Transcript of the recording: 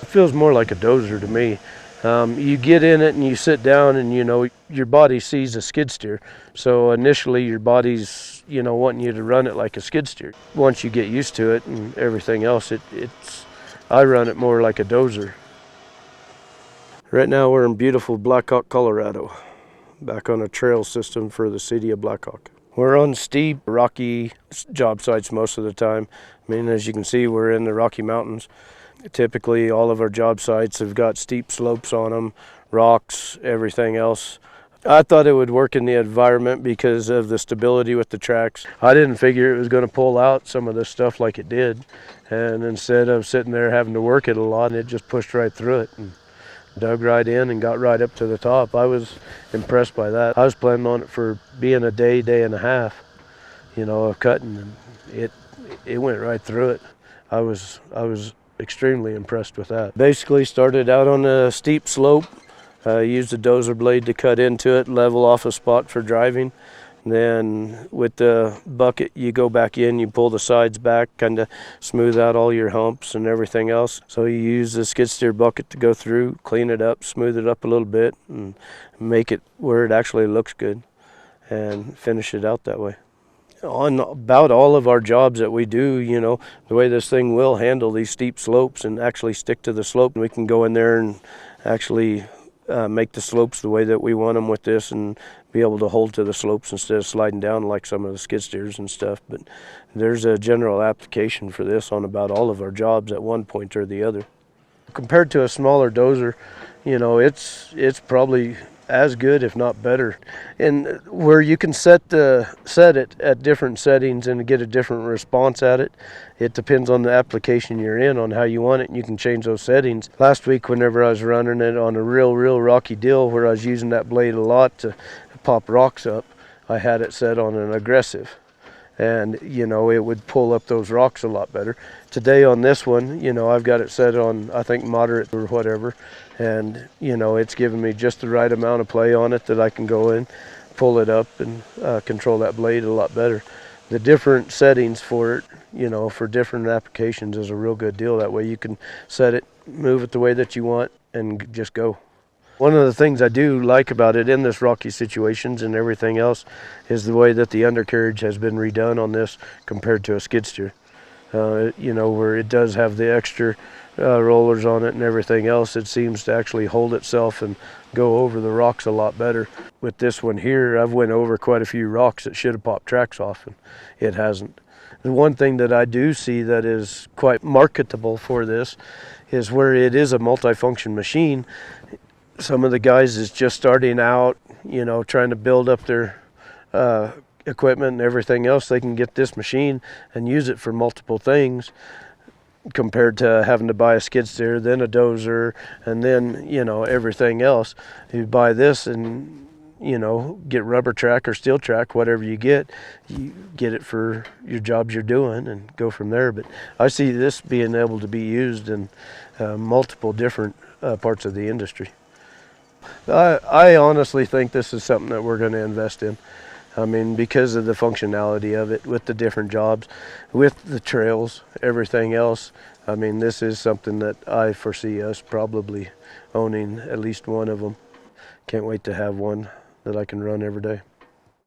feels more like a dozer to me. You get in it and you sit down and your body sees a skid steer. So initially your body's wanting you to run it like a skid steer. Once you get used to it and everything else, I run it more like a dozer. Right now we're in beautiful Blackhawk, Colorado, back on a trail system for the city of Blackhawk. We're on steep, rocky job sites most of the time. I mean, as you can see, we're in the Rocky Mountains. Typically, all of our job sites have got steep slopes on them, rocks, everything else. I thought it would work in the environment because of the stability with the tracks. I didn't figure it was going to pull out some of this stuff like it did. And instead of sitting there having to work it a lot, it just pushed right through it and dug right in and got right up to the top. I was impressed by that. I was planning on it for being a day, day and a half, of cutting, and it went right through it. I was extremely impressed with that. Basically started out on a steep slope, used a dozer blade to cut into it, level off a spot for driving. Then with the bucket, you go back in, you pull the sides back, kind of smooth out all your humps and everything else. So you use the skid steer bucket to go through, clean it up, smooth it up a little bit, and make it where it actually looks good, and finish it out that way. On about all of our jobs that we do, the way this thing will handle these steep slopes and actually stick to the slope, we can go in there and actually make the slopes the way that we want them with this and be able to hold to the slopes instead of sliding down like some of the skid steers and stuff. But there's a general application for this on about all of our jobs at one point or the other. Compared to a smaller dozer, it's probably as good, if not better. And where you can set it at different settings and get a different response at it. It depends on the application you're in, on how you want it, and you can change those settings. Last week, whenever I was running it on a real rocky deal where I was using that blade a lot to pop rocks up, I had it set on an aggressive. And it would pull up those rocks a lot better. Today on this one, I've got it set on, I think, moderate or whatever, and it's giving me just the right amount of play on it that I can go in, pull it up, and control that blade a lot better. The different settings for it, for different applications is a real good deal. That way you can set it, move it the way that you want, and just go. One of the things I do like about it in this rocky situations and everything else is the way that the undercarriage has been redone on this compared to a skid steer. Where it does have the extra rollers on it and everything else, it seems to actually hold itself and go over the rocks a lot better. With this one here, I've went over quite a few rocks that should have popped tracks off, and it hasn't. The one thing that I do see that is quite marketable for this is where it is a multifunction machine. Some of the guys is just starting out, trying to build up their equipment and everything else. They can get this machine and use it for multiple things compared to having to buy a skid steer, then a dozer, and then, everything else. You buy this and, get rubber track or steel track, whatever you get it for your jobs you're doing and go from there. But I see this being able to be used in multiple different parts of the industry. I honestly think this is something that we're going to invest in. I mean, because of the functionality of it, with the different jobs, with the trails, everything else. I mean, this is something that I foresee us probably owning at least one of them. Can't wait to have one that I can run every day.